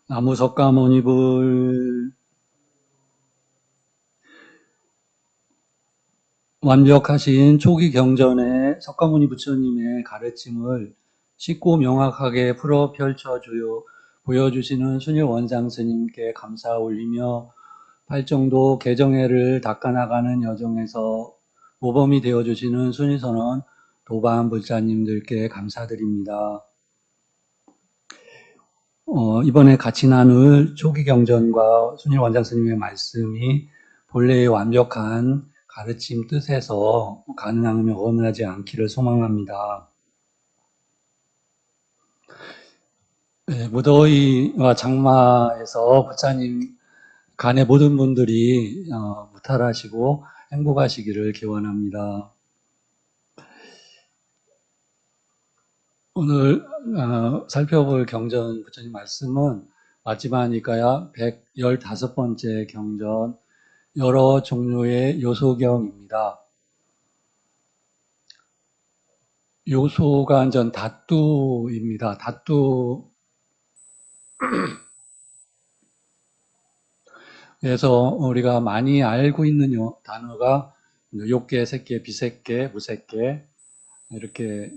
나무석가모니불 완벽하신 초기 경전의 석가모니 부처님의 가르침을 쉽고 명확하게 풀어 보여주시는 순일 원장 스님께 감사 올리며 팔정도 개정회를 닦아나가는 여정에서 모범이 되어주시는 순일선원 도반 불자님들께 감사드립니다. 이번에 같이 나눌 초기 경전과 순일 원장 스님의 말씀이 본래의 완벽한 가르침 뜻에서 가능하면 어긋나지 않기를 소망합니다. 네, 무더위와 장마에서 부처님 간의 모든 분들이 무탈하시고 행복하시기를 기원합니다. 오늘 살펴볼 경전 부처님 말씀은 마지막이니까야 115번째 경전 여러 종류의 요소경입니다. 요소가 완전 다투입니다. 다투. 그래서 우리가 많이 알고 있는 단어가 욕계, 색계, 비색계, 무색계 이렇게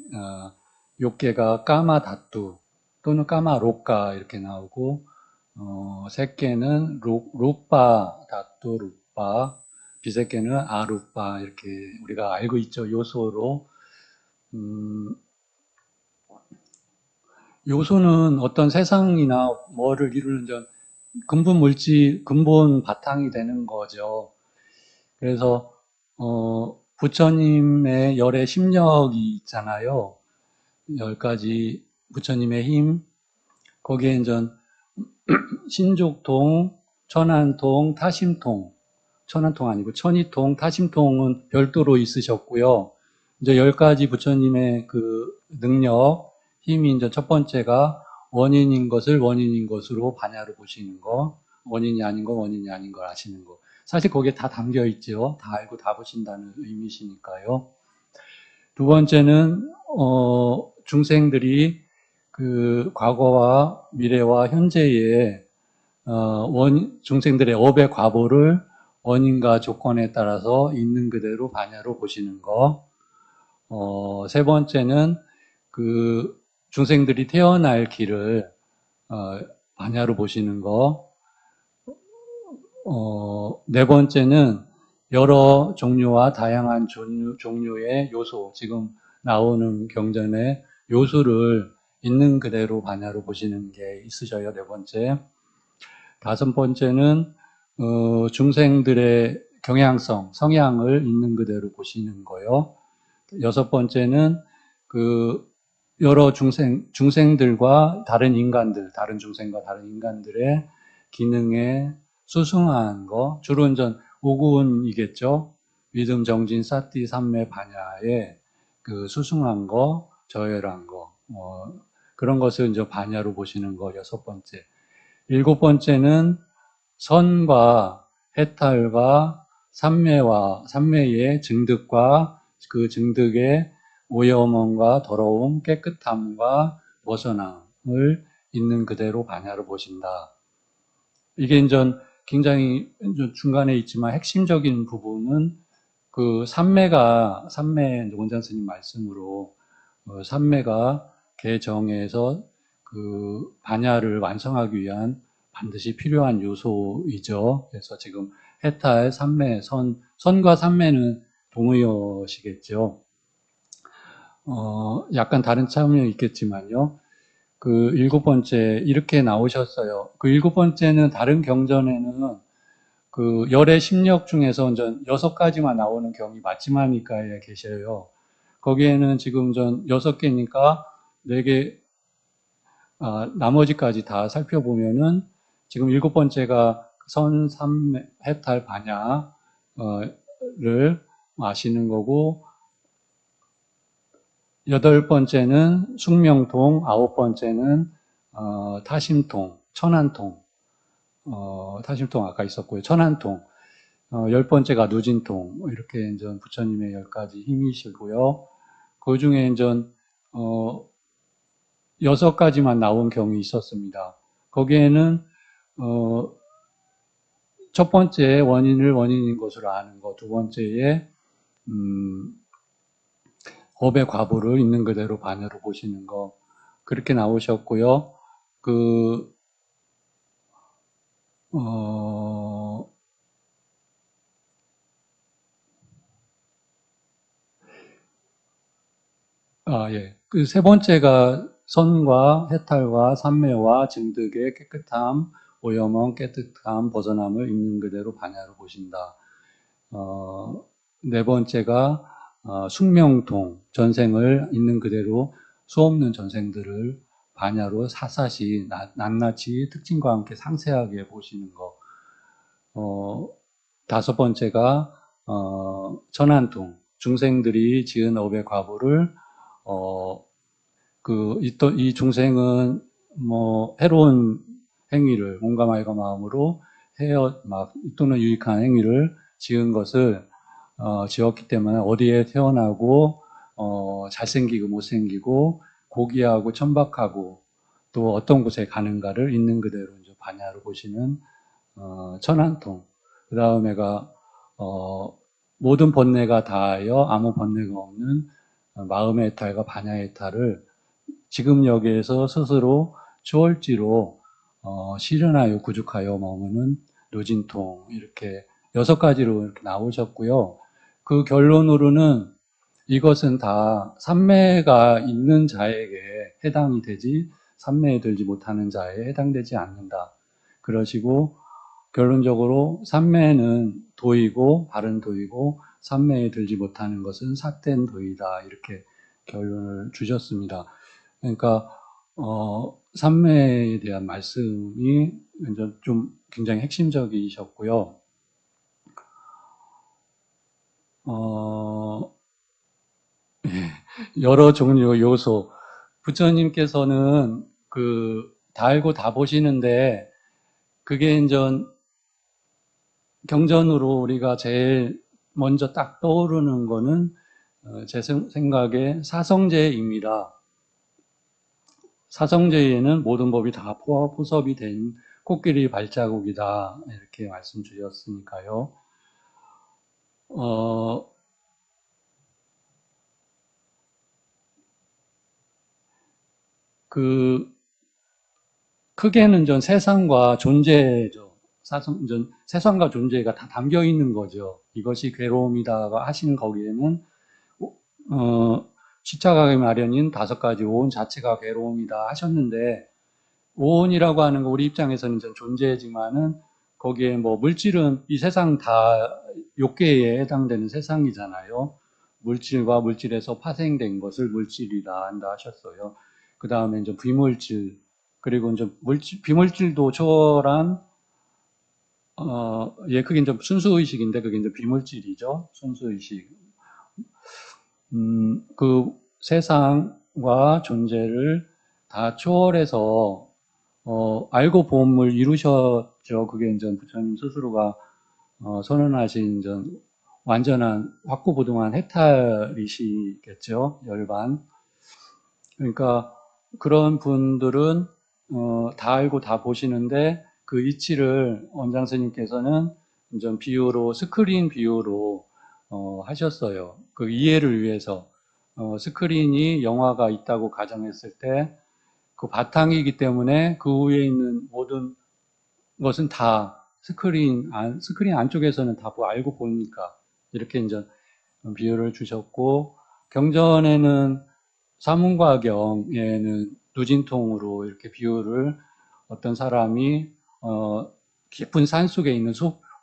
욕계가 까마 다투 또는 까마 록가 이렇게 나오고 색계는 루빠 다투 루빠 비색계는 아루빠 이렇게 우리가 알고 있죠. 요소로 요소는 어떤 세상이나 뭐를 이루는 근본 물질, 근본 바탕이 되는 거죠. 그래서 부처님의 열의 심력이 있잖아요. 10가지 부처님의 힘, 거기에 이제 신족통, 천안통, 타심통, 천안통 아니고 천이통, 타심통은 별도로 있으셨고요. 이제 10가지 부처님의 그 능력, 힘이 이제 첫 번째가 원인인 것을 원인인 것으로 반야로 보시는 거, 원인이 아닌 거 원인이 아닌 걸 아시는 거. 사실 거기에 다 담겨 있죠. 다 알고 다 보신다는 의미시니까요. 두 번째는 중생들이 그 과거와 미래와 현재의 중생들의 업의 과보를 원인과 조건에 따라서 있는 그대로 반야로 보시는 거. 세 번째는 그 중생들이 태어날 길을 반야로 보시는 거. 네 번째는 여러 종류와 다양한 종류의 요소, 지금 나오는 경전의 요소를 있는 그대로 반야로 보시는 게 있으셔요. 네 번째. 다섯 번째는 중생들의 경향성, 성향을 있는 그대로 보시는 거요. 여섯 번째는 그 여러 중생들과 다른 인간들, 다른 중생과 다른 인간들의 기능에 수승한 거, 주로 이제 오군이겠죠. 믿음, 정진, 사띠, 삼매, 반야에 그 수승한 거, 저열한 거, 그런 것을 이제 반야로 보시는 거, 여섯 번째. 일곱 번째는 선과 해탈과 삼매의 증득과 그 증득의 오염원과 더러움, 깨끗함과 벗어남을 있는 그대로 반야로 보신다. 이게 이제 굉장히 중간에 있지만 핵심적인 부분은 그 삼매 원장 스님 말씀으로 삼매가 개정에서 그 반야를 완성하기 위한 반드시 필요한 요소이죠. 그래서 지금 해탈, 삼매, 선과 삼매는 동의어시겠죠. 약간 다른 차원이 있겠지만요. 그 일곱 번째 이렇게 나오셨어요. 그 일곱 번째는 다른 경전에는 그 열의 심력 중에서 이제 6가지만 나오는 경이 마지막니까에 계셔요. 거기에는 지금 전 6개니까 4개, 나머지까지 다 살펴보면은 지금 7번째가 선, 삼, 해탈, 반야를 아시는 거고, 8번째는 숙명통, 9번째는 타심통, 천안통, 타심통 아까 있었고요. 천안통, 10번째가 누진통, 이렇게 이제 부처님의 10가지 힘이시고요. 그 중에 이제 6가지만 나온 경이 있었습니다. 거기에는 첫 번째 원인을 원인인 것으로 아는 것, 두 번째에 업의 과보를 있는 그대로 반여로 보시는 거 그렇게 나오셨고요. 그 예. 그 세 번째가 선과 해탈과 삼매와 증득의 깨끗함, 오염원, 깨끗함, 벗어남을 있는 그대로 반야로 보신다. 네 번째가 숙명통, 전생을 있는 그대로 수없는 전생들을 반야로 사사시, 낱낱이 특징과 함께 상세하게 보시는 거. 다섯 번째가 천안통, 중생들이 지은 업의 과보를 이 중생은 뭐 해로운 행위를 몸과 말과 마음으로 또는 유익한 행위를 지은 것을 지었기 때문에 어디에 태어나고 잘생기고 못생기고 고귀하고 천박하고 또 어떤 곳에 가는가를 있는 그대로 이제 반야로 보시는 천안통. 그 다음에가 모든 번뇌가 다하여 아무 번뇌가 없는 마음의 해탈과 반야의 해탈을 지금 여기에서 스스로 추월지로 실현하여 구죽하여 머무는 노진통 이렇게 6가지로 이렇게 나오셨고요. 그 결론으로는 이것은 다 삼매가 있는 자에게 해당이 되지 삼매에 들지 못하는 자에 해당되지 않는다. 그러시고 결론적으로 삼매는 도이고 바른 도이고 삼매에 들지 못하는 것은 삿된 도이다. 이렇게 결론을 주셨습니다. 그러니까 삼매에 대한 말씀이 좀 굉장히 핵심적이셨고요. 여러 종류 요소 부처님께서는 다 알고 다 보시는데 그게 이제 경전으로 우리가 제일 먼저 딱 떠오르는 거는 제 생각에 사성제임이라 사성제에는 모든 법이 다 포섭이 된 코끼리 발자국이다 이렇게 말씀 주셨으니까요. 크게는 전 세상과 존재죠. 세상과 존재가 다 담겨 있는 거죠. 이것이 괴로움이다가 하신 거기에는 시차가게 마련인 5가지 오온 자체가 괴로움이다 하셨는데 오온이라고 하는 거 우리 입장에서는 전 존재지만은 거기에 뭐 물질은 이 세상 다 욕계에 해당되는 세상이잖아요. 물질과 물질에서 파생된 것을 물질이다 한다 하셨어요. 그 다음에 이제 비물질 그리고 이제 비물질도 초월한 그게 이제 순수의식인데 그게 이제 비물질이죠. 순수의식. 그 세상과 존재를 다 초월해서 알고 본을 이루셨죠. 그게 이제 부처님 스스로가 선언하신 이제 완전한 확고부동한 해탈이시겠죠. 열반. 그러니까 그런 분들은 다 알고 다 보시는데 그 이치를 원장 스님께서는 이제 비유로 스크린 비유로 하셨어요. 그 이해를 위해서 스크린이 영화가 있다고 가정했을 때 그 바탕이기 때문에 그 위에 있는 모든 것은 다 스크린 안쪽에서는 다 알고 보니까 이렇게 이제 비유를 주셨고 경전에는 사문과경에는 누진통으로 이렇게 비유를 어떤 사람이 깊은 산 속에 있는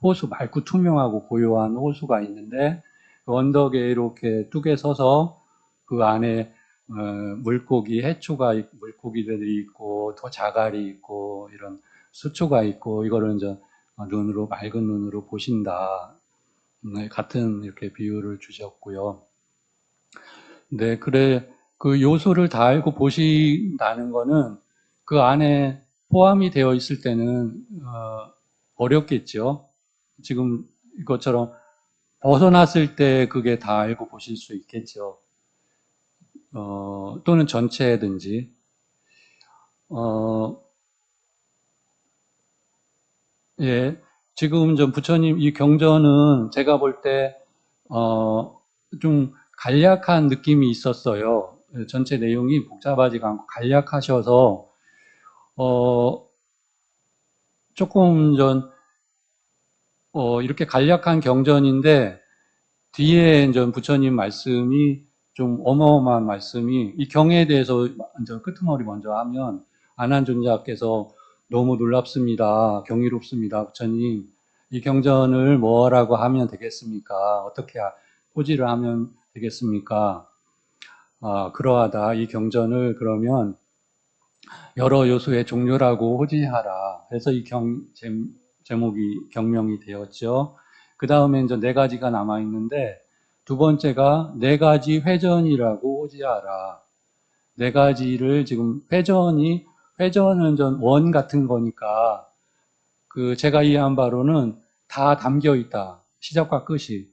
호수 맑고 투명하고 고요한 호수가 있는데 그 언덕에 이렇게 뚝에 서서 그 안에 물고기 물고기들이 있고 더 자갈이 있고 이런 수초가 있고 이거를 이제 눈으로 맑은 눈으로 보신다. 같은 이렇게 비유를 주셨고요. 네, 그래 그 요소를 다 알고 보신다는 거는 그 안에 포함이 되어 있을 때는 어렵겠죠. 지금 이것처럼 벗어났을 때 그게 다 알고 보실 수 있겠죠. 또는 전체든지. 예, 지금 좀 부처님 이 경전은 제가 볼 때, 좀 간략한 느낌이 있었어요. 전체 내용이 복잡하지가 않고 간략하셔서, 어, 조금 이렇게 간략한 경전인데, 뒤에 이제 부처님 말씀이 좀 어마어마한 말씀이, 이 경에 대해서 먼저 끄트머리 먼저 하면, 안한존자께서 너무 놀랍습니다. 경이롭습니다. 부처님, 이 경전을 뭐라고 하면 되겠습니까? 어떻게 호지를 하면 되겠습니까? 그러하다. 이 경전을 그러면 여러 요소의 종류라고 호지하라. 그래서 이 제목이 경명이 되었죠. 그 다음에 이제 네 가지가 남아 있는데, 두 번째가 네 가지 회전이라고 호지하라. 네 가지를 지금 회전은 전 원 같은 거니까, 제가 이해한 바로는 다 담겨 있다. 시작과 끝이.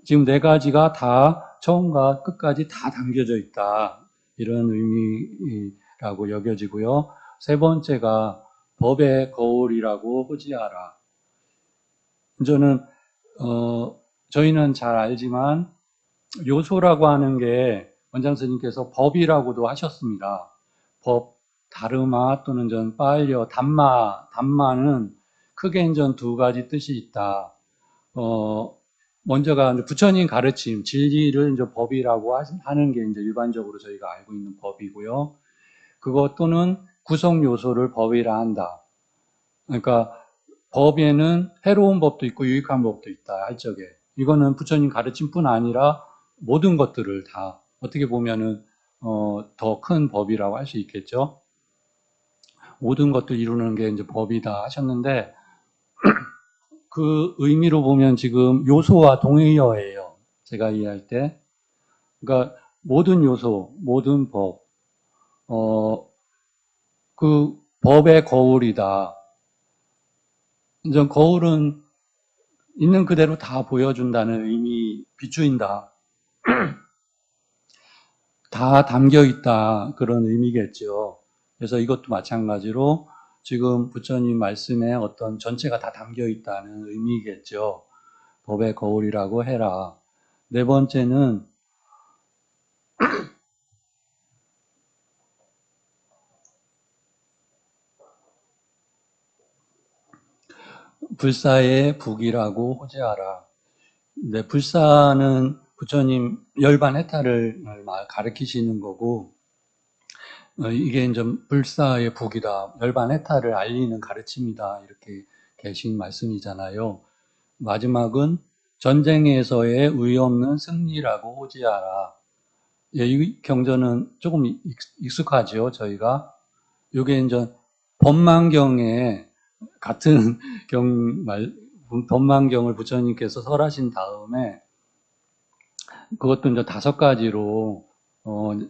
지금 네 가지가 다 처음과 끝까지 다 담겨져 있다. 이런 의미라고 여겨지고요. 세 번째가 법의 거울이라고 호지하라. 저는 저희는 잘 알지만 요소라고 하는 게 원장 스님께서 법이라고도 하셨습니다. 법, 다르마 또는 전 빠일려, 담마는 크게 전 두 가지 뜻이 있다. 먼저가 부처님 가르침, 진리를 이제 법이라고 하는 게 이제 일반적으로 저희가 알고 있는 법이고요. 그것 또는 구성 요소를 법이라 한다. 그러니까 법에는 해로운 법도 있고 유익한 법도 있다 할 적에, 이거는 부처님 가르침뿐 아니라 모든 것들을 다 어떻게 보면은 더 큰 법이라고 할 수 있겠죠. 모든 것들 이루는 게 이제 법이다 하셨는데, 그 의미로 보면 지금 요소와 동의어예요. 제가 이해할 때. 그러니까 모든 요소, 모든 법, 그 법의 거울이다. 이제 거울은 있는 그대로 다 보여준다는 의미, 비추인다. 다 담겨 있다. 그런 의미겠죠. 그래서 이것도 마찬가지로 지금 부처님 말씀에 어떤 전체가 다 담겨 있다는 의미겠죠. 법의 거울이라고 해라. 네 번째는 불사의 북이라고 호재하라. 네, 불사는 부처님 열반 해탈을 가르치시는 거고, 이게 이제 불사의 북이다, 열반 해탈을 알리는 가르침이다, 이렇게 계신 말씀이잖아요. 마지막은 전쟁에서의 의의 없는 승리라고 호지하라. 예, 이 경전은 조금 익숙하죠, 저희가. 이게 이제 법망경에 같은 법망경을 부처님께서 설하신 다음에 그것도 이제 다섯 가지로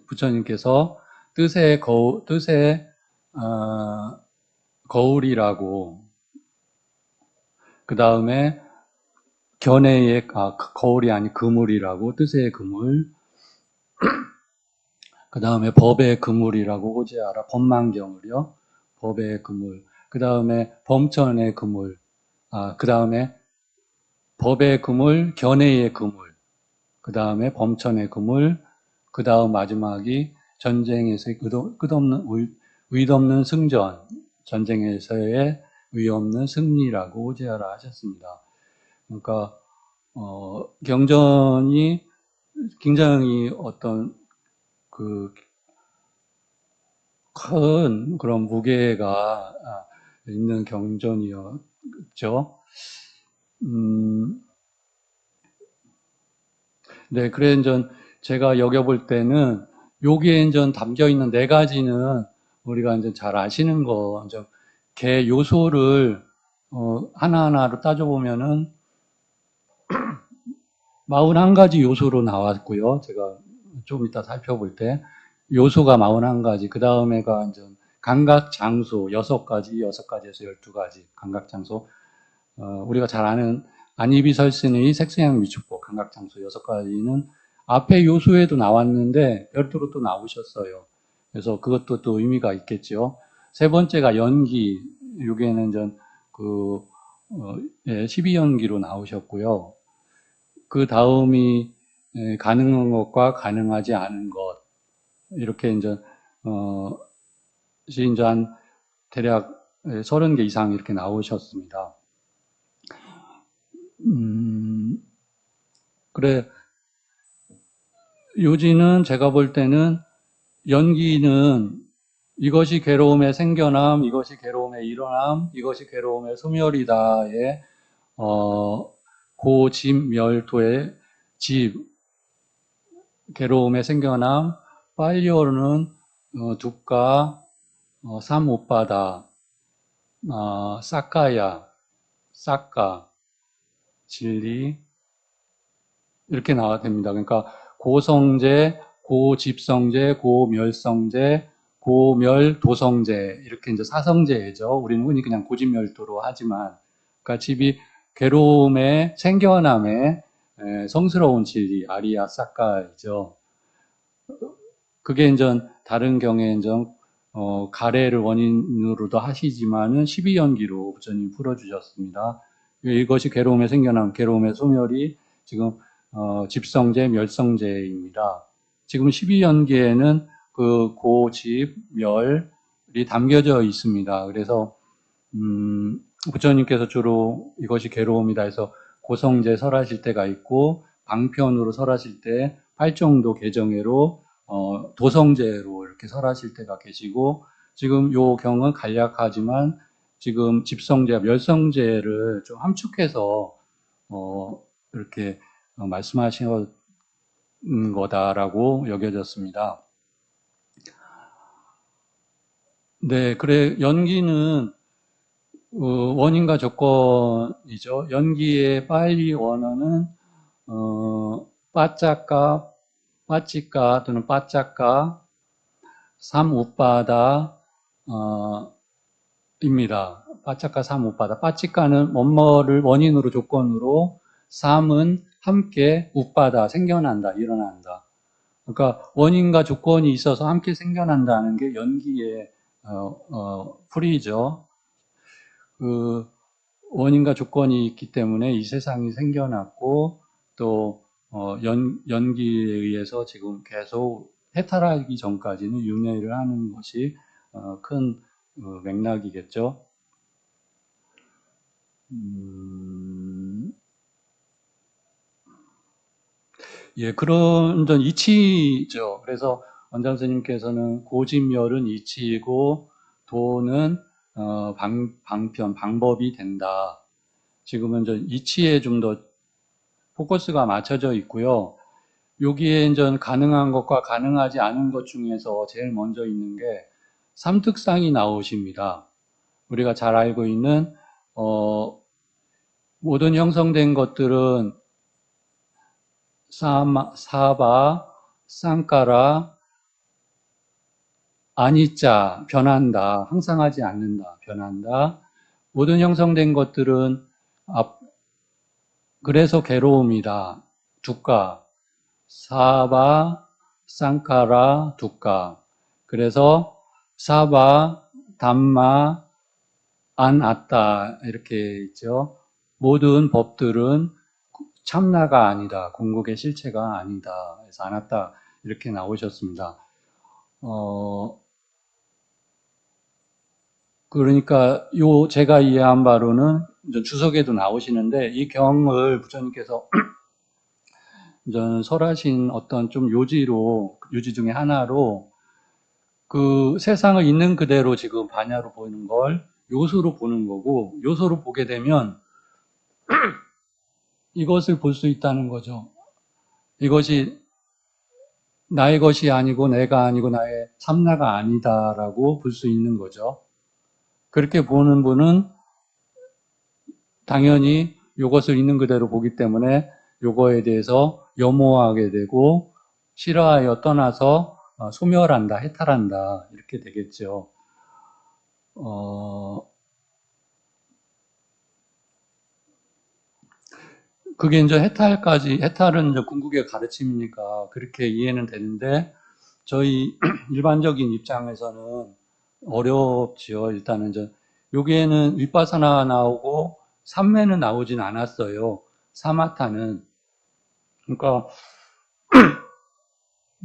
부처님께서 뜻의 거울이라고, 그 다음에 견해의 거울이 아닌 그물이라고, 뜻의 그물, 그 다음에 법의 그물이라고 호지하라. 법망경을요. 법의 그물. 그 다음에 범천의 그물. 그 다음에 법의 그물, 견해의 그물. 그 다음에 범천의 그물. 그 다음 마지막이 전쟁에서의 의없는 승전. 전쟁에서의 의없는 승리라고 호지하라 하셨습니다. 그러니까 경전이 굉장히 어떤 큰 그런 무게가 있는 경전이었죠. 네, 그래 이제 제가 여겨볼 때는 여기에 이제 담겨 있는 네 가지는 우리가 이제 잘 아시는 거, 이제 개 요소를 하나하나로 따져보면은 41가지 요소로 나왔고요. 제가 좀 이따 살펴볼 때 요소가 41가지, 그 다음에가 이제 감각 장소 6가지, 6가지에서 12가지 감각 장소. 우리가 잘 아는 안이비설신의 색소향 미축법 감각 장소 6가지는 앞에 요소에도 나왔는데 별도로 또 나오셨어요. 그래서 그것도 또 의미가 있겠죠. 세 번째가 연기. 여기에는 예, 12연기로 나오셨고요. 그 다음이 가능한 것과 가능하지 않은 것 이렇게 이제 이제 한 대략 30개 이상 이렇게 나오셨습니다. 그래 요지는 제가 볼 때는 연기는 이것이 괴로움의 생겨남, 이것이 괴로움의 일어남, 이것이 괴로움의 소멸이다의 고집멸도의 집, 괴로움의 생겨남, 빨리 오르는 두가, 삼오바다, 사카야, 사카, 진리 이렇게 나와야 됩니다. 그러니까 고성제, 고집성제, 고멸성제, 고멸도성제 이렇게 이제 사성제죠. 우리는 흔히 그냥 고집멸도로 하지만 그러니까 집이 괴로움의 생겨남의 성스러운 진리 아리아 사카이죠. 그게 이제 다른 경에 이제 가래를 원인으로도 하시지만은 12연기로 부처님 풀어주셨습니다. 이것이 괴로움의 생겨남, 괴로움의 소멸이 지금 집성제, 멸성제입니다. 지금 12연기에는 그 고집, 멸이 담겨져 있습니다. 그래서 부처님께서 주로 이것이 괴로움이다 해서 고성제 설하실 때가 있고 방편으로 설하실 때 팔정도 개정회로 도성제로 이렇게 설하실 때가 계시고 지금 요 경은 간략하지만 지금 집성제, 멸성제를 좀 함축해서 이렇게 말씀하신 거다라고 여겨졌습니다. 네, 그래 연기는 원인과 조건이죠. 연기의 빨리 원어는 빠짜까, 빠찌까 또는 빠짜까, 삼우빠다 입니다. 빠짜까 삼우빠다. 빠찌까는 뭐뭐를 원인으로 조건으로, 삼은 함께 우빠다 생겨난다 일어난다. 그러니까 원인과 조건이 있어서 함께 생겨난다는 게 연기의 풀이죠. 그 원인과 조건이 있기 때문에 이 세상이 생겨났고 또 연기에 의해서 지금 계속 해탈하기 전까지는 윤회를 하는 것이 큰 맥락이겠죠. 예, 그런 전 이치죠. 그래서 원장 선생님께서는 고집멸은 이치이고 도는 방편, 방법이 된다. 지금은 저 이치에 좀 더 포커스가 맞춰져 있고요. 여기에 이제 가능한 것과 가능하지 않은 것 중에서 제일 먼저 있는 게 삼특상이 나오십니다. 우리가 잘 알고 있는 모든 형성된 것들은 사바, 쌍까라, 아니자, 변한다. 항상 하지 않는다. 변한다. 모든 형성된 것들은 그래서 괴로움이다. 두가, 사바, 쌍카라, 두가. 그래서 사바, 담마, 안았다 이렇게 있죠. 모든 법들은 참나가 아니다. 공국의 실체가 아니다. 그래서 안았다 이렇게 나오셨습니다. 그러니까 제가 이해한 바로는 주석에도 나오시는데 이 경을 부처님께서 저는 설하신 어떤 좀 요지 중에 하나로 그 세상을 있는 그대로 지금 반야로 보이는 걸 요소로 보는 거고 요소로 보게 되면 이것을 볼 수 있다는 거죠. 이것이 나의 것이 아니고 내가 아니고 나의 참나가 아니다라고 볼 수 있는 거죠. 그렇게 보는 분은 당연히 이것을 있는 그대로 보기 때문에 요거에 대해서 염호하게 되고 싫어하여 떠나서 소멸한다, 해탈한다 이렇게 되겠죠. 그게 이제 해탈은 이제 궁극의 가르침이니까 그렇게 이해는 되는데 저희 일반적인 입장에서는 어렵지요. 일단은 이제 여기에는 윗바사나 나오고 삼매는 나오진 않았어요. 사마타는. 그러니까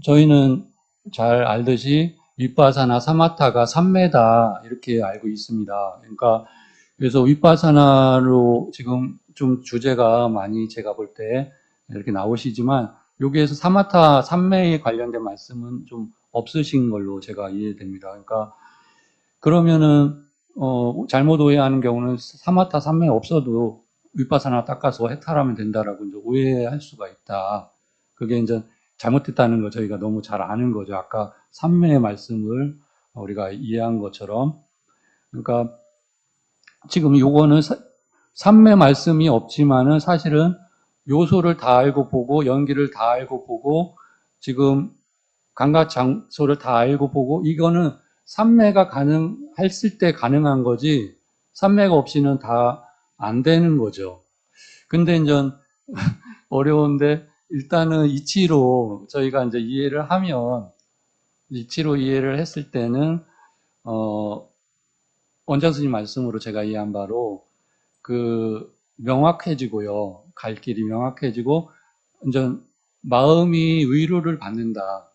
저희는 잘 알듯이 윗바사나 사마타가 삼매다 이렇게 알고 있습니다. 그러니까 그래서 윗바사나로 지금 좀 주제가 많이 제가 볼 때 이렇게 나오시지만 여기에서 사마타 삼매에 관련된 말씀은 좀 없으신 걸로 제가 이해됩니다. 그러니까 그러면은 잘못 오해하는 경우는 사마타 삼매 없어도 윗바사나 닦아서 해탈하면 된다라고 이제 오해할 수가 있다. 그게 이제 잘못됐다는 거 저희가 너무 잘 아는 거죠. 아까 삼매의 말씀을 우리가 이해한 것처럼. 그러니까 지금 요거는 삼매 말씀이 없지만은 사실은 요소를 다 알고 보고 연기를 다 알고 보고 지금 감각 장소를 다 알고 보고 이거는 삼매가 가능했을 때 가능한 거지 삼매가 없이는 다 안 되는 거죠. 근데 이제 어려운데 일단은 이치로 저희가 이제 이해를 하면 이치로 이해를 했을 때는 원장 스님 말씀으로 제가 이해한 바로 그 명확해지고요. 갈 길이 명확해지고 이제 마음이 위로를 받는다.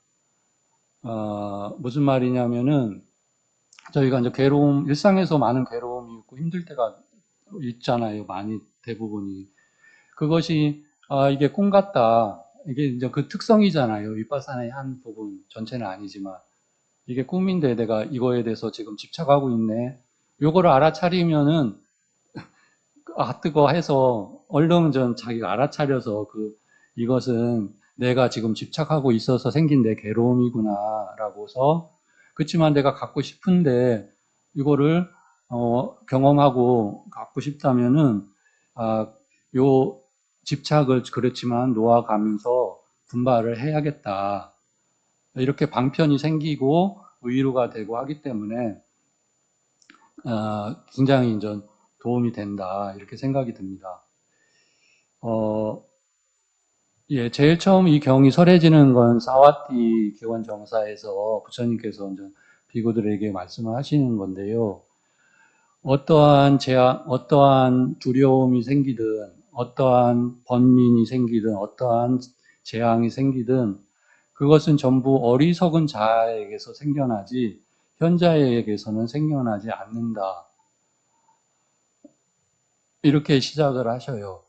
무슨 말이냐면은 저희가 이제 괴로움, 일상에서 많은 괴로움이 있고 힘들 때가 있잖아요. 많이 대부분이. 그것이 이게 꿈 같다. 이게 이제 그 특성이잖아요. 윗바사나의 한 부분, 전체는 아니지만 이게 꿈인데 내가 이거에 대해서 지금 집착하고 있네. 요거를 알아차리면은 뜨거 해서 얼른 전 자기가 알아차려서 이것은 내가 지금 집착하고 있어서 생긴 내 괴로움이구나라고서 그렇지만 내가 갖고 싶은데 이거를 경험하고 갖고 싶다면은 요 집착을 그렇지만 놓아가면서 분발을 해야겠다. 이렇게 방편이 생기고 의의로가 되고 하기 때문에 굉장히 이제 도움이 된다 이렇게 생각이 듭니다. 예, 제일 처음 이 경이 설해지는 건 사와티 기원 정사에서 부처님께서 이제 비구들에게 말씀을 하시는 건데요. 어떠한 어떠한 두려움이 생기든, 어떠한 번민이 생기든, 어떠한 재앙이 생기든, 그것은 전부 어리석은 자에게서 생겨나지, 현자에게서는 생겨나지 않는다. 이렇게 시작을 하셔요.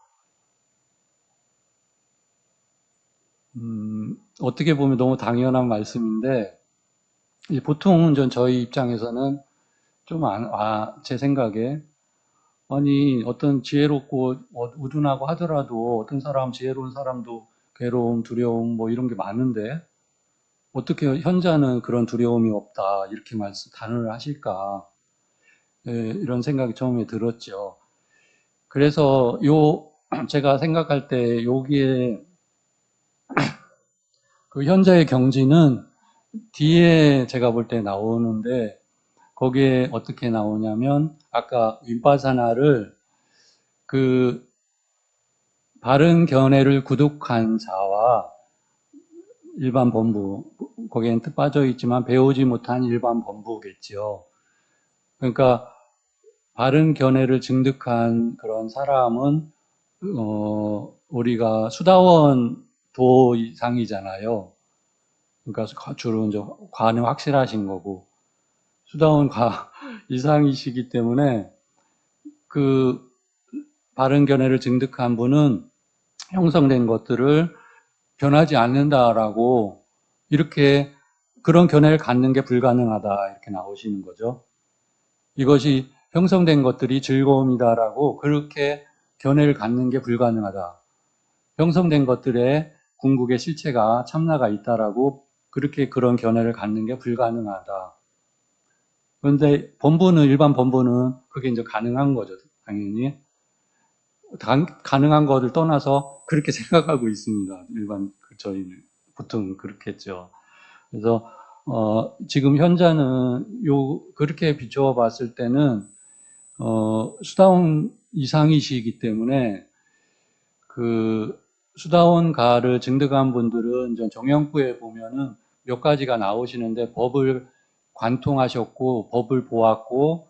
어떻게 보면 너무 당연한 말씀인데, 보통은 저희 입장에서는 좀 제 생각에, 아니, 어떤 지혜롭고 우둔하고 하더라도 어떤 사람, 지혜로운 사람도 괴로움, 두려움, 뭐 이런 게 많은데, 어떻게 현자는 그런 두려움이 없다, 이렇게 단언을 하실까, 예, 이런 생각이 처음에 들었죠. 그래서 제가 생각할 때 여기에 그 현자의 경지는 뒤에 제가 볼 때 나오는데, 거기에 어떻게 나오냐면, 아까 윗바사나를 그 바른 견해를 구독한 자와 일반 범부, 거기엔 빠져 있지만 배우지 못한 일반 범부겠지요. 그러니까 바른 견해를 증득한 그런 사람은 우리가 수다원 도 이상이잖아요. 그러니까 주로 이제 과는 확실하신 거고 수다원 과 이상이시기 때문에 그 바른 견해를 증득한 분은 형성된 것들을 변하지 않는다라고 이렇게 그런 견해를 갖는 게 불가능하다 이렇게 나오시는 거죠. 이것이 형성된 것들이 즐거움이다라고 그렇게 견해를 갖는 게 불가능하다. 형성된 것들의 궁극의 실체가 참나가 있다라고 그렇게 그런 견해를 갖는 게 불가능하다. 그런데 일반 본부는 그게 이제 가능한 거죠. 당연히. 가능한 것을 떠나서 그렇게 생각하고 있습니다. 저희는 보통 그렇겠죠. 그래서 지금 현자는 그렇게 비추어 봤을 때는 수다원 이상이시기 때문에 그 수다원 가를 증득한 분들은 정영구에 보면은 몇 가지가 나오시는데 법을 관통하셨고 법을 보았고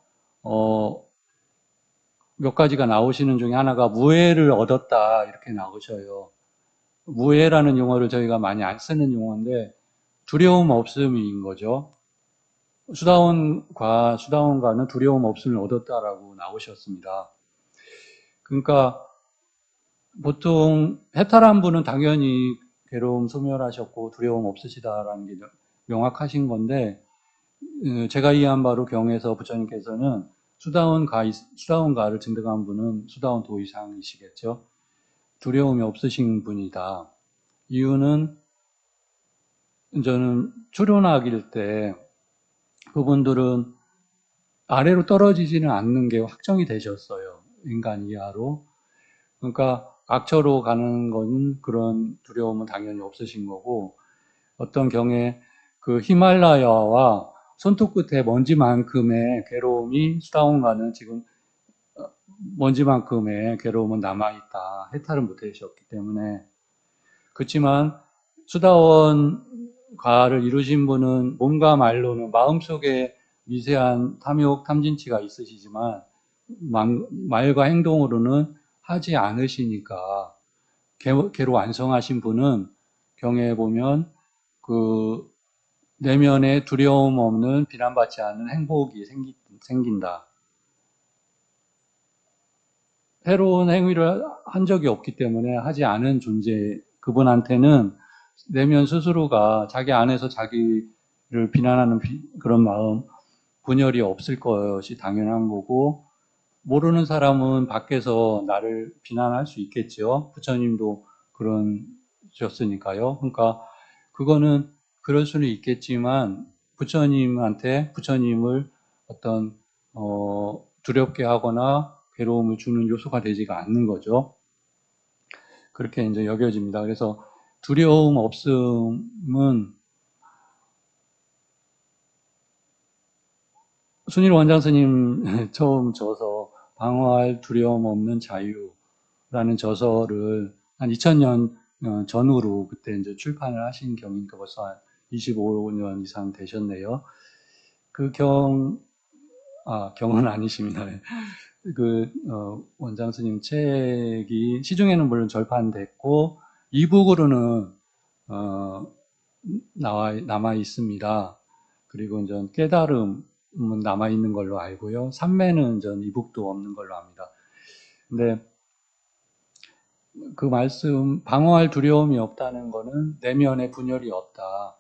몇 가지가 나오시는 중에 하나가 무해를 얻었다 이렇게 나오셔요. 무해라는 용어를 저희가 많이 안 쓰는 용어인데 두려움 없음인 거죠. 수다원가는 두려움 없음을 얻었다라고 나오셨습니다. 그러니까 보통 해탈한 분은 당연히 괴로움 소멸하셨고 두려움 없으시다라는 게 명확하신 건데 제가 이해한 바로 경에서 부처님께서는 수다원가를 증득한 분은 수다원 도이상이시겠죠. 두려움이 없으신 분이다. 이유는 저는 출연하길 때 그분들은 아래로 떨어지지는 않는 게 확정이 되셨어요. 인간 이하로. 그러니까 악처로 가는 건 그런 두려움은 당연히 없으신 거고 어떤 경에 그 히말라야와 손톱 끝에 먼지만큼의 괴로움이 수다원가는 지금 먼지만큼의 괴로움은 남아있다. 해탈은 못하셨기 때문에. 그렇지만 수다원가를 이루신 분은 몸과 말로는 마음속에 미세한 탐욕, 탐진치가 있으시지만 말과 행동으로는 하지 않으시니까 개로 완성하신 분은 경에 보면 그 내면에 두려움 없는 비난받지 않는 행복이 생긴다. 새로운 행위를 한 적이 없기 때문에 하지 않은 존재, 그분한테는 내면 스스로가 자기 안에서 자기를 비난하는 그런 마음, 분열이 없을 것이 당연한 거고, 모르는 사람은 밖에서 나를 비난할 수 있겠죠. 부처님도 그러셨으니까요. 그러니까 그거는 그럴 수는 있겠지만 부처님을 어떤 두렵게 하거나 괴로움을 주는 요소가 되지가 않는 거죠. 그렇게 이제 여겨집니다. 그래서 두려움 없음은 순일 원장 스님 처음 저서 방어할 두려움 없는 자유라는 저서를 한 2000년 전후로 그때 이제 출판을 하신 경이니까 벌써 한 25년 이상 되셨네요. 그 경은 아니십니다. 원장 스님 책이 시중에는 물론 절판됐고 이북으로는 남아 있습니다. 그리고 이제 깨달음은 남아 있는 걸로 알고요. 삼매는 전 이북도 없는 걸로 압니다. 근데 그 말씀 방어할 두려움이 없다는 거는 내면에 분열이 없다.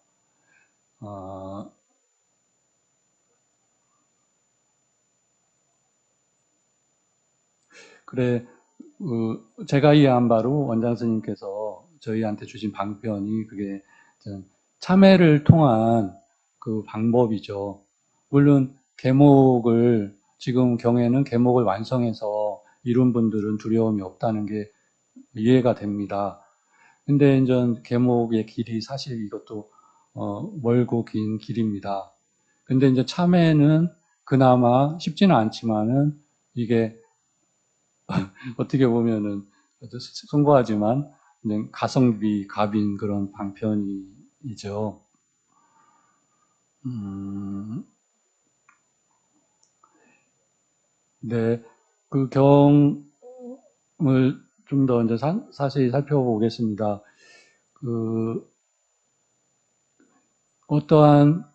그래, 제가 이해한 바로 원장 스님께서 저희한테 주신 방편이 그게 참회를 통한 그 방법이죠. 물론 지금 경에는 계목을 완성해서 이룬 분들은 두려움이 없다는 게 이해가 됩니다. 근데 이제 계목의 길이 사실 이것도 멀고 긴 길입니다. 근데 이제 참회는 그나마 쉽지는 않지만은 이게 어떻게 보면은 송구하지만 가성비 갑인 그런 방편이죠. 네, 그 경을 좀 더 이제 자세히 살펴보겠습니다. 어떠한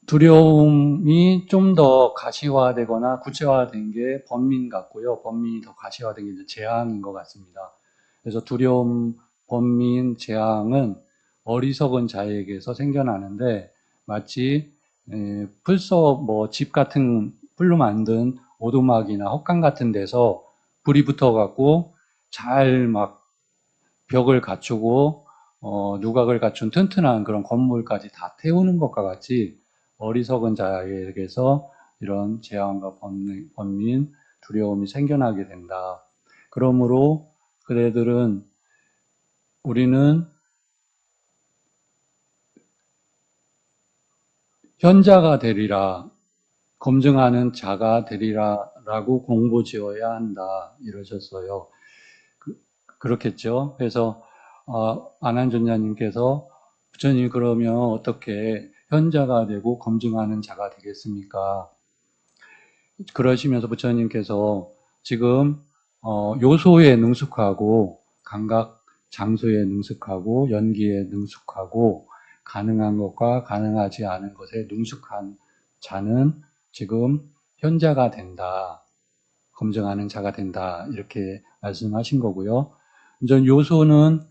두려움이 좀 더 가시화되거나 구체화된 게 번민 같고요. 번민이 더 가시화된 게 이제 재앙인 것 같습니다. 그래서 두려움, 번민, 재앙은 어리석은 자에게서 생겨나는데 마치 집 같은 풀로 만든 오두막이나 헛강 같은 데서 불이 붙어갖고 잘 막 벽을 갖추고 누각을 갖춘 튼튼한 그런 건물까지 다 태우는 것과 같이 어리석은 자에게서 이런 재앙과 번민, 두려움이 생겨나게 된다. 그러므로 우리는 현자가 되리라, 검증하는 자가 되리라라고 공부 지어야 한다 이러셨어요. 그렇겠죠. 그래서 안한존자님께서 부처님 그러면 어떻게 현자가 되고 검증하는 자가 되겠습니까? 그러시면서 부처님께서 지금 요소에 능숙하고 감각 장소에 능숙하고 연기에 능숙하고 가능한 것과 가능하지 않은 것에 능숙한 자는 지금 현자가 된다. 검증하는 자가 된다. 이렇게 말씀하신 거고요. 이제 요소는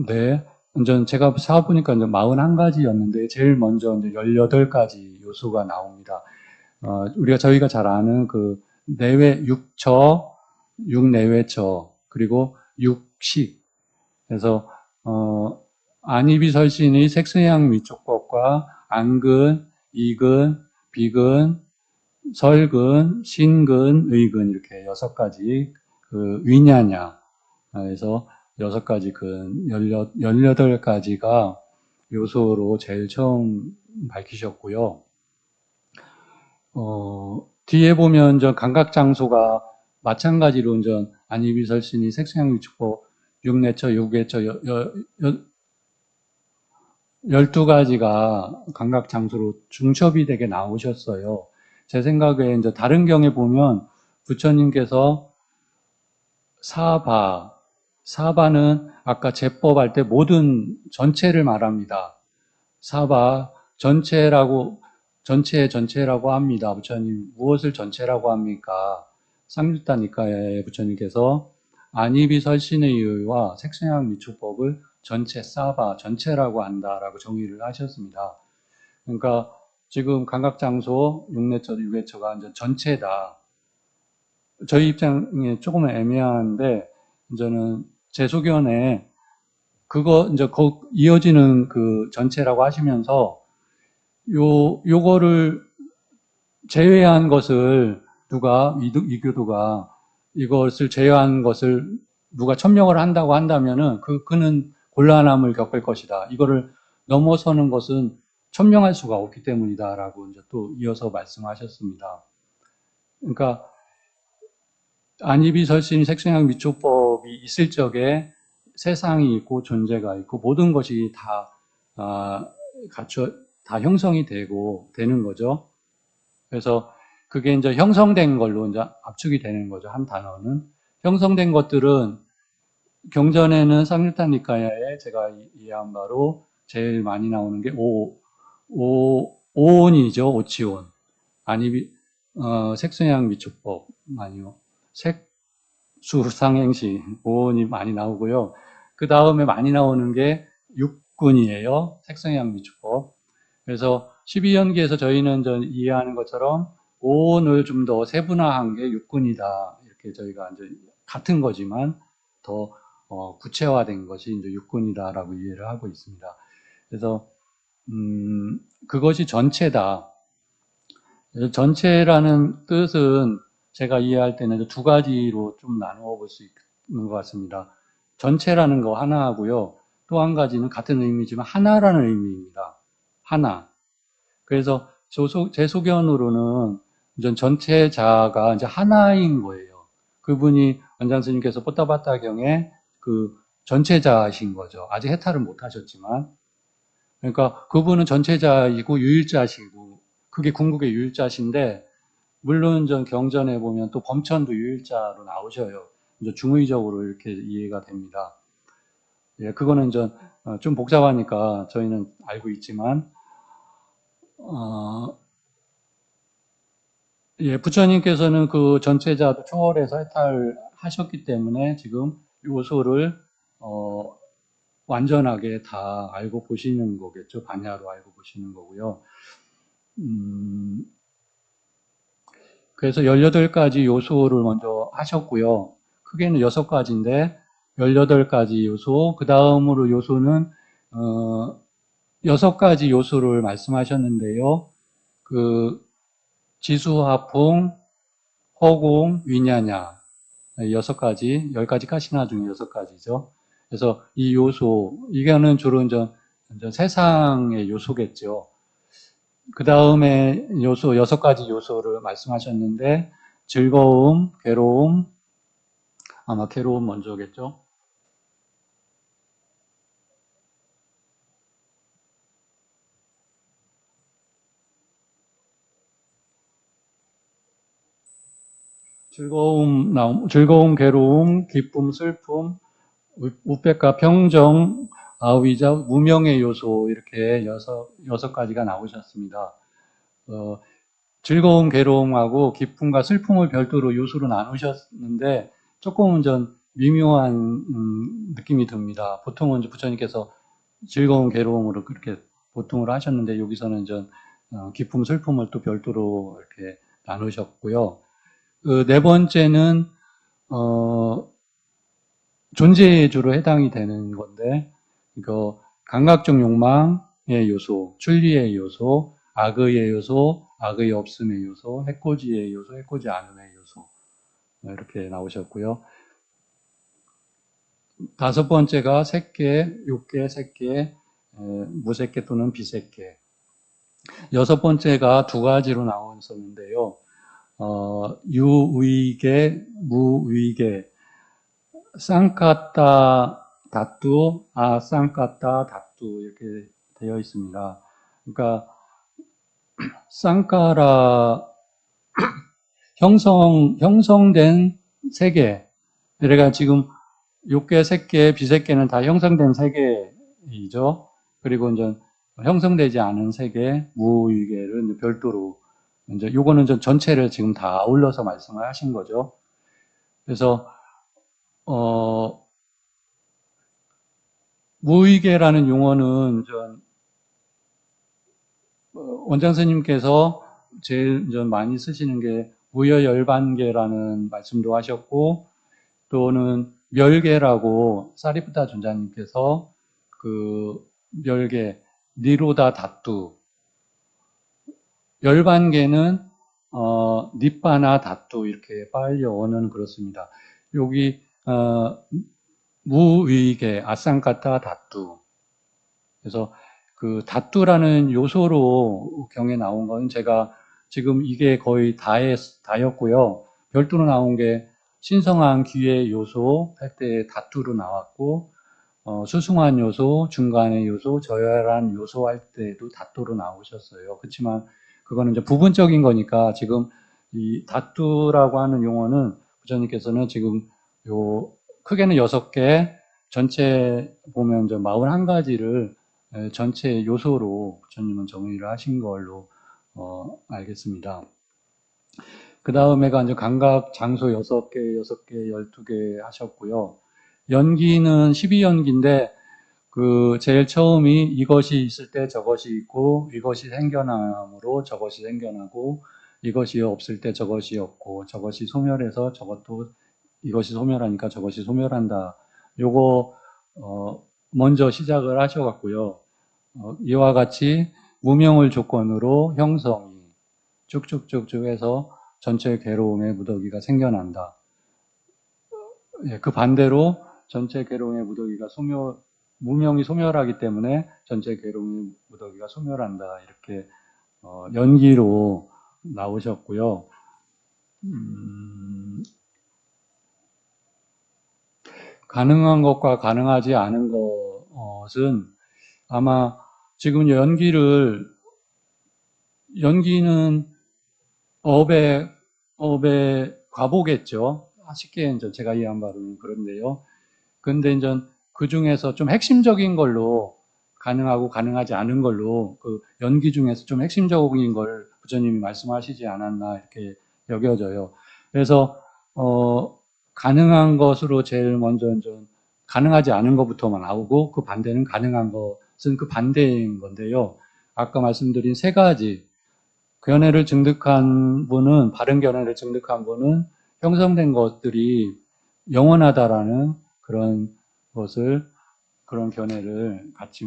네. 이제 제가 사보니까 이제 41가지였는데 제일 먼저 이제 18가지 요소가 나옵니다. 저희가 잘 아는 그 내외 육처, 육내외처, 그리고 육식. 그래서, 안이비설신의 색성향 미촉법과 안근, 이근, 비근, 설근, 신근, 의근, 이렇게 6가지 그 위냐냐. 그래서 6가지 근, 18가지가 요소로 제일 처음 밝히셨고요. 뒤에 보면 저 감각장소가 마찬가지로 이제 안이비설신이 색성향미축법 6내처, 6외처 12가지가 감각장소로 중첩이 되게 나오셨어요. 제 생각에 이제 다른 경에 보면 부처님께서 사바는 아까 제법할 때 모든 전체를 말합니다. 사바 전체라고 합니다. 부처님 무엇을 전체라고 합니까? 쌍일단니까의 부처님께서 안이비설신의 의와 색성향 미축법을 전체 사바 전체라고 한다라고 정의를 하셨습니다. 그러니까 지금 감각장소 6내처, 6회처가 이제 전체다. 저희 입장에 조금 애매한데 이제는 제 소견에 그거 이제 이어지는 그 전체라고 하시면서 요거를 제외한 것을 누가 이교도가 이것을 제외한 것을 누가 천명을 한다고 한다면은 그는 곤란함을 겪을 것이다. 이거를 넘어서는 것은 천명할 수가 없기 때문이다라고 이제 또 이어서 말씀하셨습니다. 그러니까 안이비설신 색성향 미초법이 있을 적에 세상이 있고 존재가 있고 모든 것이 다 다 형성이 되는 거죠. 그래서 그게 이제 형성된 걸로 이제 압축이 되는 거죠. 한 단어는 형성된 것들은 경전에는 쌍일탄 니카야에 제가 이해한 바로 제일 많이 나오는 게 오온이죠. 오치온. 아니 색성향 미축법 아니요. 색수상행시 오온이 많이 나오고요. 그 다음에 많이 나오는 게 육군이에요. 색성향 미축법. 그래서 12연기에서 저희는 이해하는 것처럼 오온을 좀 더 세분화한 게 육군이다. 이렇게 저희가 이제 같은 거지만 더 구체화된 것이 이제 육군이다라고 이해를 하고 있습니다. 그래서 그것이 전체다. 그래서 전체라는 뜻은 제가 이해할 때는 2가지로 좀 나누어 볼 수 있는 것 같습니다. 전체라는 거 하나하고요. 또 한 가지는 같은 의미지만 하나라는 의미입니다. 하나. 그래서 제 소견으로는 이제 전체자가 이제 하나인 거예요. 그분이 원장 스님께서 뽀따바따경에 그 전체자이신 거죠. 아직 해탈은 못 하셨지만. 그러니까 그분은 전체자이고 유일자시고, 그게 궁극의 유일자신데, 물론 전 경전에 보면 또 범천도 유일자로 나오셔요. 이제 중의적으로 이렇게 이해가 됩니다. 예, 그거는 좀 복잡하니까 저희는 알고 있지만, 예, 부처님께서는 그 전체자도 초월해서 해탈하셨기 때문에 지금 요소를 완전하게 다 알고 보시는 거겠죠. 반야로 알고 보시는 거고요. 그래서 18가지 요소를 먼저 하셨고요. 크게는 6가지인데 18가지 요소, 그 다음으로 요소는 6가지 요소를 말씀하셨는데요. 그 지수화풍, 허공, 위냐냐 6가지, 10가지 가시나 중에 6가지죠. 그래서 이 요소, 이거는 주로 이제 세상의 요소겠죠. 그 다음에 요소, 6가지 요소를 말씀하셨는데, 즐거움, 괴로움, 아마 괴로움 먼저겠죠. 즐거움, 괴로움, 기쁨, 슬픔, 우백과 평정, 아우이자 무명의 요소 이렇게 여섯 가지가 나오셨습니다. 즐거움, 괴로움하고 기쁨과 슬픔을 별도로 요소로 나누셨는데 조금은 좀 미묘한 느낌이 듭니다. 보통은 부처님께서 즐거움, 괴로움으로 그렇게 보통으로 하셨는데 여기서는 좀 기쁨, 슬픔을 또 별도로 이렇게 나누셨고요. 네 번째는 존재의 주로 해당이 되는 건데 이거 감각적 욕망의 요소, 출리의 요소, 악의의 요소, 악의 없음의 요소, 해코지의 요소, 해코지 않음의 요소 이렇게 나오셨고요. 다섯 번째가 색계, 욕계, 색계, 무색계 또는 비색계. 여섯 번째가 두 가지로 나왔었는데요. 유의계, 무의계, 쌍까따 다뚜, 아쌍까따 다뚜 이렇게 되어 있습니다. 그러니까 쌍까라 형성된 세계. 그러니까 지금 육계, 색계, 비색계는 다 형성된 세계이죠. 그리고 이제 형성되지 않은 세계, 무의계를 별도로 이제 요거는 전체를 지금 다 아울러서 말씀을 하신 거죠. 그래서 무의계라는 용어는 원장 스님께서 제일 많이 쓰시는 게 무여열반계라는 말씀도 하셨고 또는 멸계라고 사리푸타 존자님께서 그 멸계 니로다 다뚜 열반계는 니빠나 다뚜 이렇게 빨리 어는 그렇습니다. 여기 무의계 아쌍카타 다뚜 그래서 그 다뚜라는 요소로 경에 나온 건 제가 지금 이게 거의 다였고요. 별도로 나온 게 신성한 기회 요소 할 때 다뚜로 나왔고 수승한 요소, 중간의 요소, 저열한 요소 할 때도 다뚜로 나오셨어요. 그렇지만 그거는 이제 부분적인 거니까 지금 이 다뚜라고 하는 용어는 부처님께서는 지금 요 크게는 6개 전체 보면 41가지를 전체 요소로 부처님은 정의를 하신 걸로 알겠습니다. 그 다음에가 이제 감각 장소 6개, 12개 하셨고요. 연기는 12연기인데 그 제일 처음이 이것이 있을 때 저것이 있고 이것이 생겨남으로 저것이 생겨나고 이것이 없을 때 저것이 없고 저것이 소멸해서 저것도 이것이 소멸하니까 저것이 소멸한다. 요거 먼저 시작을 하셔갖고요. 이와 같이 무명을 조건으로 형성이 쭉쭉쭉쭉 해서 전체 괴로움의 무더기가 생겨난다. 그 반대로 전체 괴로움의 무더기가 무명이 소멸하기 때문에 전체 괴로움의 무더기가 소멸한다. 이렇게 연기로 나오셨고요. 가능한 것과 가능하지 않은 것은 아마 지금 연기는 업의 과보겠죠. 쉽게 이제 제가 이해한 바로는 그런데요. 근데 이제 그 중에서 좀 핵심적인 걸로 가능하고 가능하지 않은 걸로 그 연기 중에서 좀 핵심적인 걸 부처님이 말씀하시지 않았나 이렇게 여겨져요. 그래서 가능한 것으로 제일 먼저 가능하지 않은 것부터만 나오고 그 반대는 가능한 것은 그 반대인 건데요. 아까 말씀드린 세 가지 견해를 증득한 분은 바른 견해를 증득한 분은 형성된 것들이 영원하다라는 그런 견해를 같이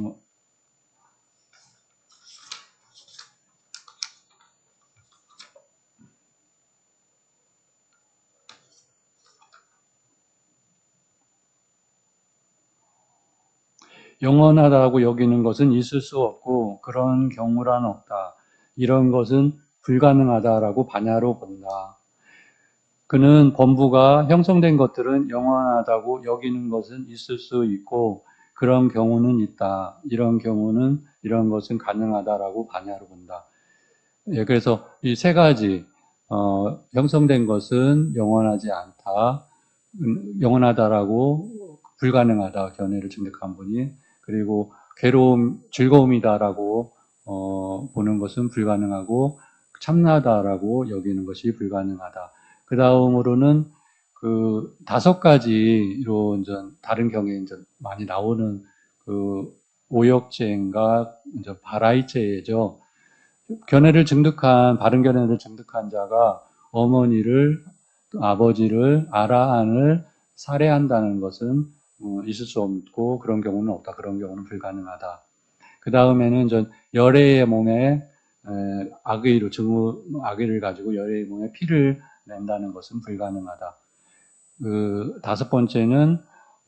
영원하다고 여기는 것은 있을 수 없고 그런 경우란 없다. 이런 것은 불가능하다라고 반야로 본다. 그는 범부가 형성된 것들은 영원하다고 여기는 것은 있을 수 있고 그런 경우는 있다. 이런 경우는 이런 것은 가능하다라고 반야로 본다. 예, 그래서 이 세 가지 형성된 것은 영원하지 않다, 영원하다라고 불가능하다, 견해를 증득한 분이. 그리고 괴로움, 즐거움이다라고 보는 것은 불가능하고 참나다라고 여기는 것이 불가능하다. 그 다음으로는 그 5가지로 이제 다른 경우에 이제 많이 나오는 그 오역죄인가 이제 바라이죄죠. 바른 견해를 증득한 자가 어머니를, 아버지를, 아라한을 살해한다는 것은 있을 수 없고, 그런 경우는 없다. 그런 경우는 불가능하다. 그 다음에는 열애의 몸에 악의를 가지고 열애의 몸에 피를 낸다는 것은 불가능하다. 그 5번째는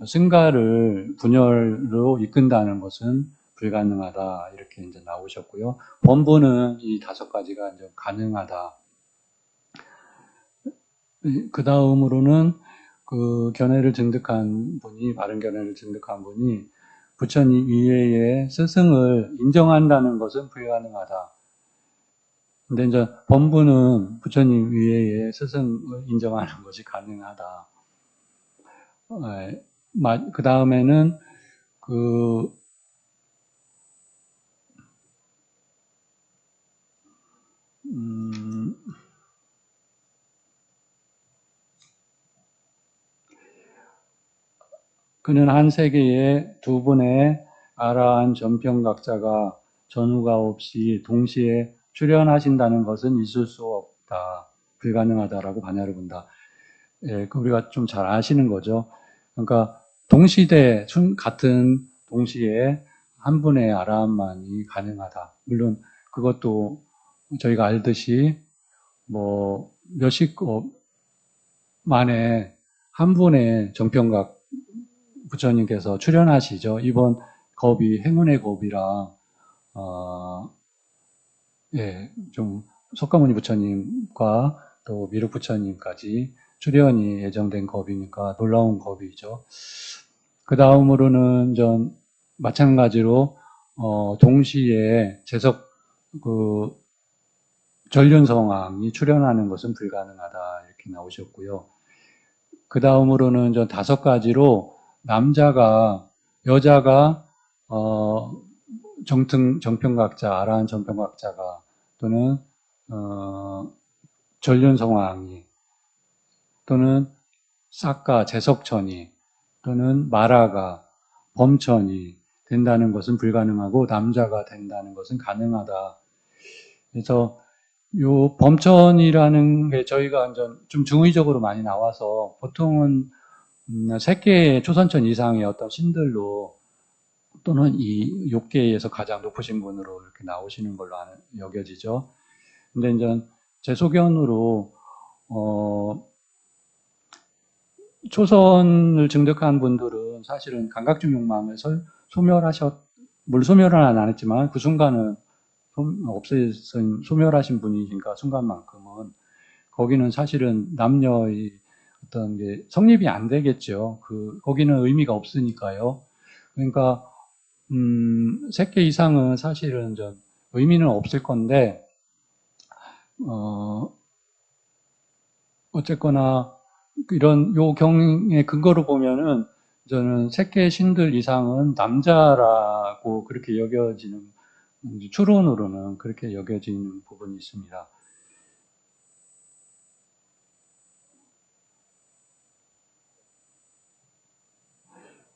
승가를 분열로 이끈다는 것은 불가능하다. 이렇게 이제 나오셨고요. 본부는 이 5가지가 이제 가능하다. 그 다음으로는 그 견해를 증득한 분이, 바른 견해를 증득한 분이 부처님 이외의 스승을 인정한다는 것은 불가능하다. 근데 이제 본부는 부처님 이외의 스승을 인정하는 것이 가능하다. 그 다음에는 그는 한 세계에 2분의 아라한 전평각자가 전후가 없이 동시에 출현하신다는 것은 있을 수 없다. 불가능하다라고 반야를 본다. 예, 우리가 좀 잘 아시는 거죠. 그러니까 같은 동시에 한 분의 아라한만이 가능하다. 물론 그것도 저희가 알듯이 몇십 만에 한 분의 정평각 부처님께서 출연하시죠. 이번 겁이 행운의 겁이라 좀 석가모니 부처님과 또 미륵 부처님까지 출연이 예정된 겁이니까 놀라운 겁이죠. 그 다음으로는 마찬가지로 동시에 재석 전륜성왕이 출연하는 것은 불가능하다 이렇게 나오셨고요. 그 다음으로는 5가지로 여자가 정평각자, 아라한 정평각자가 또는 전륜성왕이 또는 싹가, 재석천이 또는 마라가, 범천이 된다는 것은 불가능하고 남자가 된다는 것은 가능하다. 그래서 요 범천이라는 게 저희가 좀 중의적으로 많이 나와서 보통은 3개의 초선천 이상의 어떤 신들로 또는 이 6개에서 가장 높으신 분으로 이렇게 나오시는 걸로 여겨지죠. 근데 이제 제 소견으로 초선을 증득한 분들은 사실은 감각중 욕망을 소멸은 안 했지만 그 순간은 소멸하신 분이니까 순간만큼은 거기는 사실은 남녀의 어떤 게 성립이 안 되겠죠. 거기는 의미가 없으니까요. 그러니까 3개 이상은 사실은 의미는 없을 건데 어쨌거나 요 경의 근거로 보면은 저는 3개 신들 이상은 남자라고 그렇게 여겨지는, 추론으로는 그렇게 여겨지는 부분이 있습니다.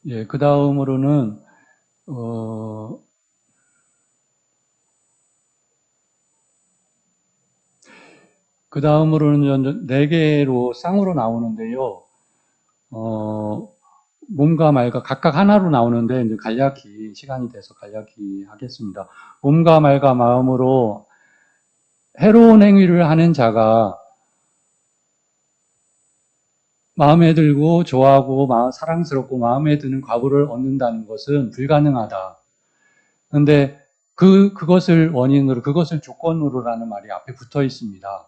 예, 그 다음으로는 그 다음으로는 4개로 쌍으로 나오는데요. 몸과 말과 각각 하나로 나오는데 이제 시간이 돼서 간략히 하겠습니다. 몸과 말과 마음으로 해로운 행위를 하는 자가 마음에 들고 좋아하고 사랑스럽고 마음에 드는 과보를 얻는다는 것은 불가능하다. 그런데 그것을 원인으로, 그것을 조건으로라는 말이 앞에 붙어 있습니다.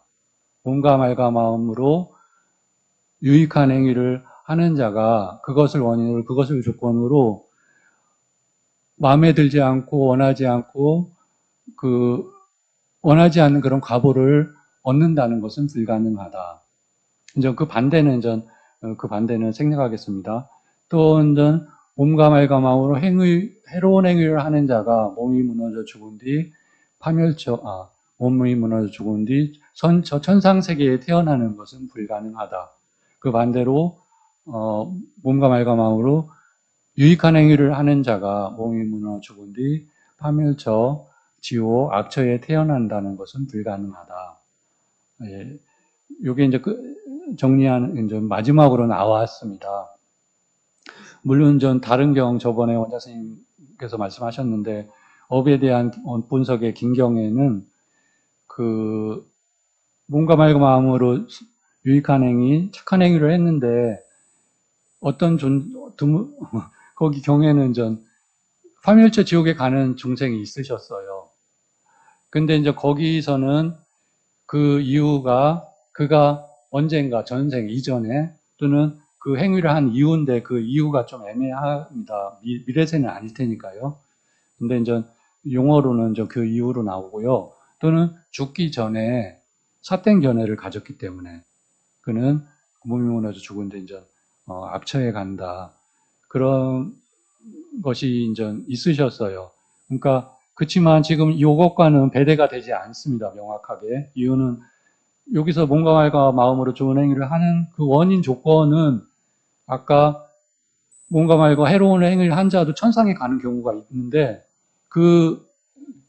몸과 말과 마음으로 유익한 행위를 하는 자가 그것을 원인으로, 그것을 조건으로 마음에 들지 않고 원하지 않고 원하지 않는 그런 과보를 얻는다는 것은 불가능하다. 이제 그 반대는 생략하겠습니다. 또 이제 몸과 말과 마음으로 해로운 행위를 하는 자가 몸이 무너져 죽은 뒤 몸이 무너져 죽은 뒤 천상 세계에 태어나는 것은 불가능하다. 그 반대로 몸과 말과 마음으로 유익한 행위를 하는 자가 몸이 무너져 죽은 뒤 파멸처, 지옥, 악처에 태어난다는 것은 불가능하다. 예, 요게 이제 정리하는 이제 마지막으로 나왔습니다. 물론 다른 경우 저번에 원장 선생님께서 말씀하셨는데 업에 대한 분석의 긴 경에는 그 몸과 말과 마음으로 유익한 행위, 착한 행위를 했는데 어떤 거기 경에는 파멸처 지옥에 가는 중생이 있으셨어요. 근데 이제 거기서는 그 이유가 그가 언젠가 전생 이전에 또는 그 행위를 한 이유인데 그 이유가 좀 애매합니다. 미래세는 아닐 테니까요. 근데 이제 용어로는 그 이유로 나오고요. 또는 죽기 전에 삿된 견해를 가졌기 때문에 그는 몸이 무너져 죽은데 앞처에 간다. 그런 것이 있으셨어요. 그러니까 그렇지만 지금 이것과는 배대가 되지 않습니다. 명확하게. 이유는 여기서 몸과 말과 마음으로 좋은 행위를 하는 그 원인 조건은 아까 몸과 말과 해로운 행위를 한 자도 천상에 가는 경우가 있는데 그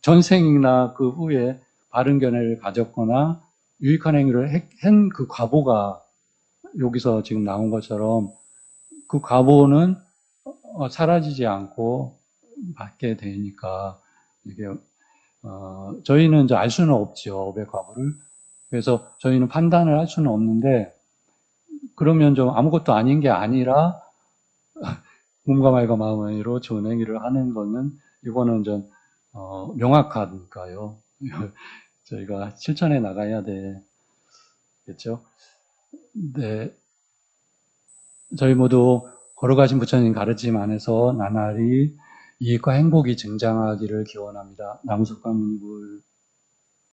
전생이나 그 후에 바른 견해를 가졌거나 유익한 행위를 한 그 과보가 여기서 지금 나온 것처럼 그 과보는 사라지지 않고 받게 되니까 이게 저희는 이제 알 수는 없죠. 업의 과보를. 그래서 저희는 판단을 할 수는 없는데 그러면 좀 아무것도 아닌 게 아니라 몸과 말과 마음으로 좋은 행위를 하는 거는 이거는 명확하니까요. 저희가 실천해 나가야 되겠죠. 네, 저희 모두 걸어가신 부처님 가르침 안에서 나날이 이익과 행복이 증장하기를 기원합니다. 남숙과 문불